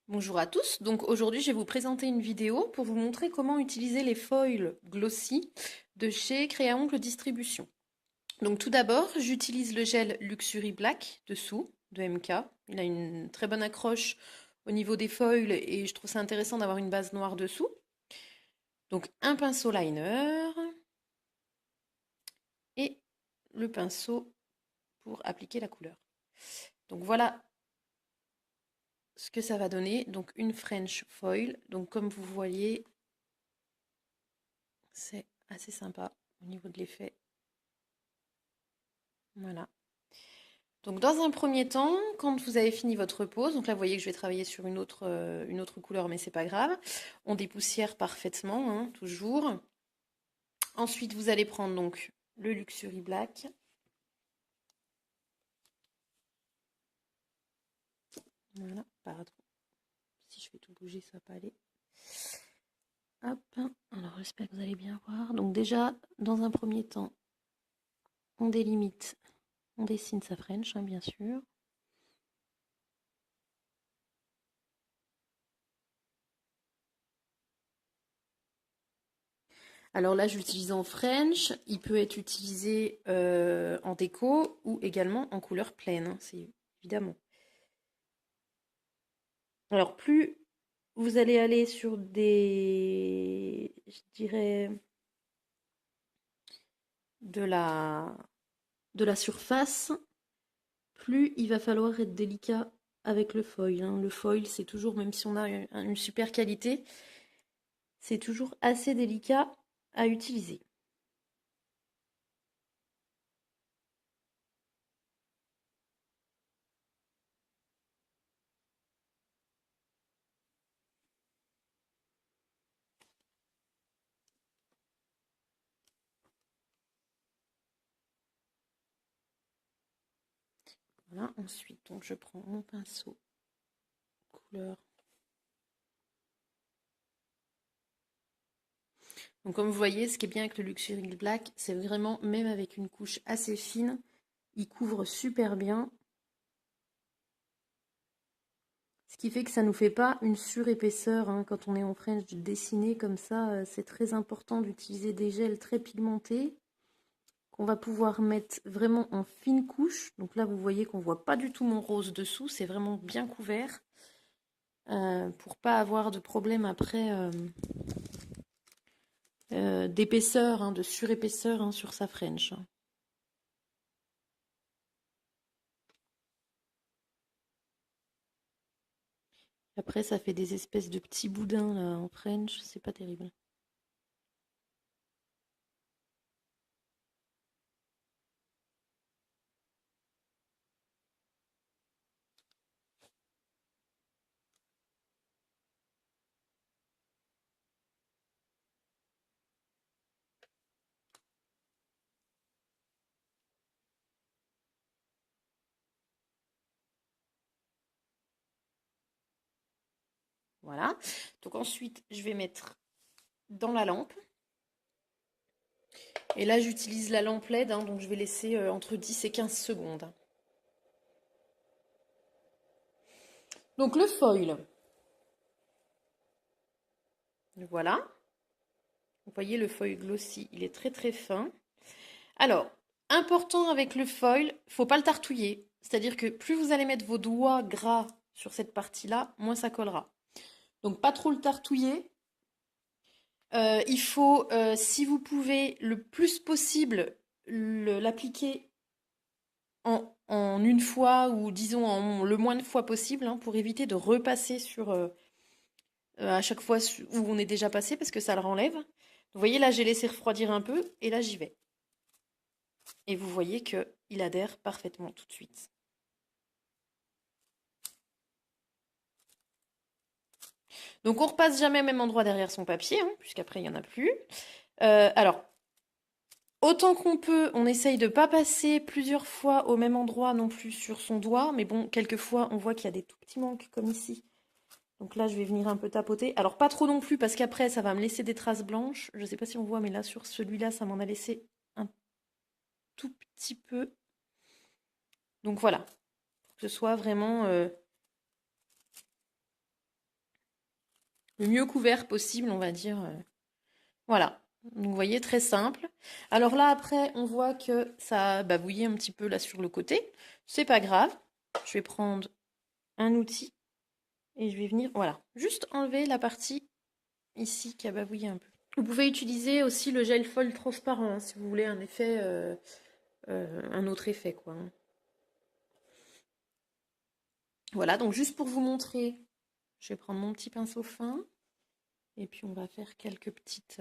Bonjour à tous, donc aujourd'hui je vais vous présenter une vidéo pour vous montrer comment utiliser les foils glossy de chez Créa-Ongle Distribution. Donc tout d'abord j'utilise le gel Luxury Black dessous de MK, il a une très bonne accroche au niveau des foils et je trouve ça intéressant d'avoir une base noire dessous. Donc un pinceau liner et le pinceau pour appliquer la couleur. Donc voilà ce que ça va donner, donc une French foil, donc comme vous voyez c'est assez sympa au niveau de l'effet. Voilà. Donc dans un premier temps, quand vous avez fini votre pose, donc là vous voyez que je vais travailler sur une autre couleur, mais c'est pas grave. On dépoussière parfaitement, hein, toujours. Ensuite, vous allez prendre donc le Luxury Black. Voilà, pardon. Si je fais tout bouger, ça va pas aller. Hop. Alors j'espère que vous allez bien voir. Donc déjà, dans un premier temps, on délimite, on dessine sa French, hein, bien sûr. Alors là, j'utilise en French. Il peut être utilisé en déco ou également en couleur pleine, hein, c'est évidemment. Alors plus vous allez aller sur des, je dirais, de la surface, plus il va falloir être délicat avec le foil, hein. Le foil, c'est toujours, même si on a une super qualité, c'est toujours assez délicat à utiliser. Voilà, ensuite, donc je prends mon pinceau couleur. Donc comme vous voyez, ce qui est bien avec le Luxury Black, c'est vraiment, même avec une couche assez fine, il couvre super bien. Ce qui fait que ça ne nous fait pas une surépaisseur, hein, quand on est en French de dessiner comme ça. C'est très important d'utiliser des gels très pigmentés qu'on va pouvoir mettre vraiment en fine couche. Donc là, vous voyez qu'on ne voit pas du tout mon rose dessous. C'est vraiment bien couvert pour pas avoir de problème après d'épaisseur, hein, de surépaisseur, hein, sur sa French. Après, ça fait des espèces de petits boudins là, en French. C'est pas terrible. Voilà. Donc ensuite, je vais mettre dans la lampe. Et là, j'utilise la lampe LED, hein, donc je vais laisser entre 10 et 15 secondes. Donc le foil. Voilà. Vous voyez, le foil glossy, il est très très fin. Alors, important avec le foil, faut pas le tartouiller. C'est-à-dire que plus vous allez mettre vos doigts gras sur cette partie-là, moins ça collera. Donc pas trop le tartouiller. Il faut, si vous pouvez, le plus possible, l'appliquer en une fois ou disons en le moins de fois possible, hein, pour éviter de repasser sur à chaque fois où on est déjà passé parce que ça le renlève. Vous voyez là, j'ai laissé refroidir un peu et là j'y vais. Et vous voyez que il adhère parfaitement tout de suite. Donc on repasse jamais au même endroit derrière son papier, hein, puisqu'après il n'y en a plus. Alors, autant qu'on peut, on essaye de ne pas passer plusieurs fois au même endroit non plus sur son doigt. Mais bon, quelquefois, on voit qu'il y a des tout petits manques comme ici. Donc là, je vais venir un peu tapoter. Alors, pas trop non plus, parce qu'après, ça va me laisser des traces blanches. Je ne sais pas si on voit, mais là, sur celui-là, ça m'en a laissé un tout petit peu. Donc voilà, pour que ce soit vraiment le mieux couvert possible, on va dire. Voilà. Donc vous voyez, très simple. Alors là, après, on voit que ça a babouillé un petit peu là sur le côté. C'est pas grave. Je vais prendre un outil et je vais venir, voilà, juste enlever la partie ici qui a babouillé un peu. Vous pouvez utiliser aussi le gel foil transparent hein, si vous voulez un effet, un autre effet quoi. Voilà, donc juste pour vous montrer, je vais prendre mon petit pinceau fin et puis on va faire quelques petites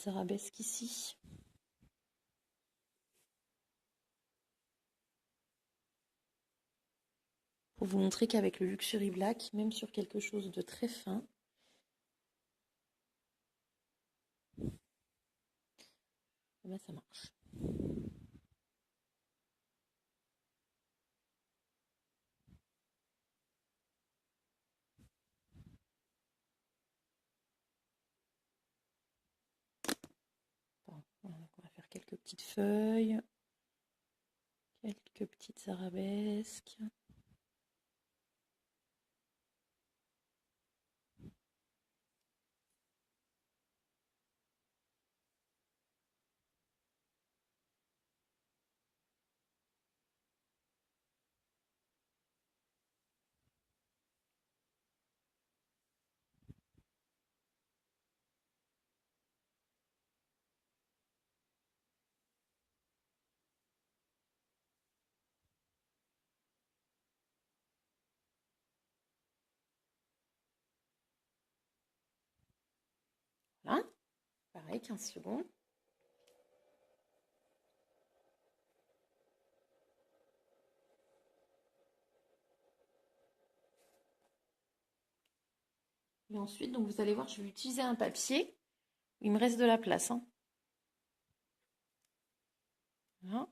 arabesques ici. Pour vous montrer qu'avec le Luxury Black, même sur quelque chose de très fin, eh ben ça marche. Bon, voilà, on va faire quelques petites feuilles, quelques petites arabesques. Voilà, pareil, 15 secondes. Et ensuite, donc vous allez voir, je vais utiliser un papier. Il me reste de la place. Hein. Voilà.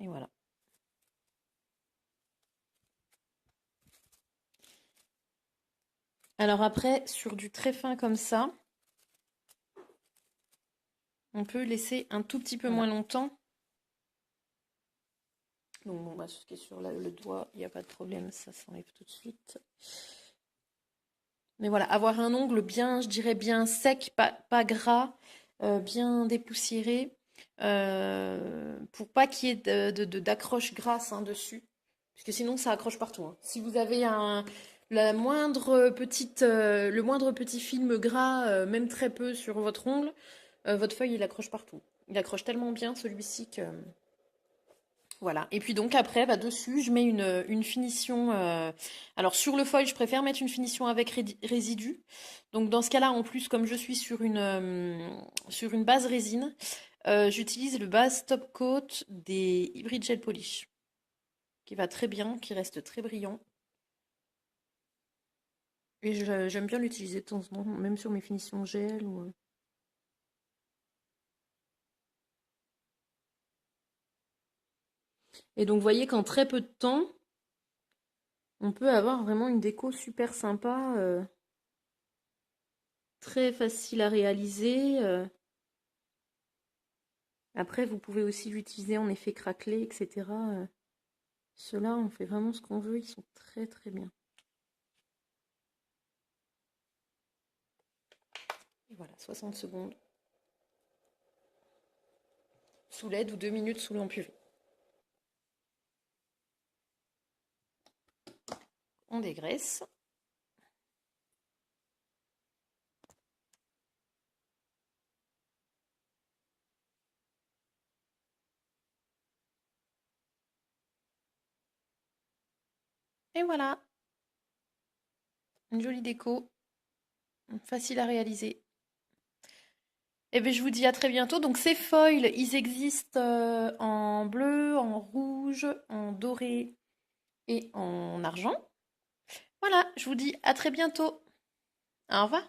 Et voilà. Alors après, sur du très fin comme ça, on peut laisser un tout petit peu moins longtemps. Donc bon, bah, ce qui est sur le doigt, il n'y a pas de problème, ça s'enlève tout de suite. Mais voilà, avoir un ongle bien, je dirais bien sec, pas gras, bien dépoussiéré, pour pas qu'il y ait d'accroche grasse hein, dessus. Parce que sinon, ça accroche partout. Hein. Si vous avez le moindre petit film gras, même très peu sur votre ongle, votre feuille, il accroche partout. Il accroche tellement bien celui-ci que... Voilà. Et puis donc après, bah, dessus, je mets une finition. Alors sur le foil, je préfère mettre une finition avec résidu. Donc dans ce cas-là, en plus, comme je suis sur une base résine, j'utilise le base Top Coat des Hybrid Gel Polish, qui va très bien, qui reste très brillant. Et j'aime bien l'utiliser de temps en temps, même sur mes finitions gel. Et donc vous voyez qu'en très peu de temps, on peut avoir vraiment une déco super sympa. Très facile à réaliser. Après, vous pouvez aussi l'utiliser en effet craquelé, etc. Ceux-là, on fait vraiment ce qu'on veut. Ils sont très très bien. Et voilà, 60 secondes sous LED ou 2 minutes sous lampe UV. On dégraisse. Et voilà, une jolie déco, facile à réaliser. Et bien, je vous dis à très bientôt. Donc, ces foils, ils existent en bleu, en rouge, en doré et en argent. Voilà, je vous dis à très bientôt. Au revoir.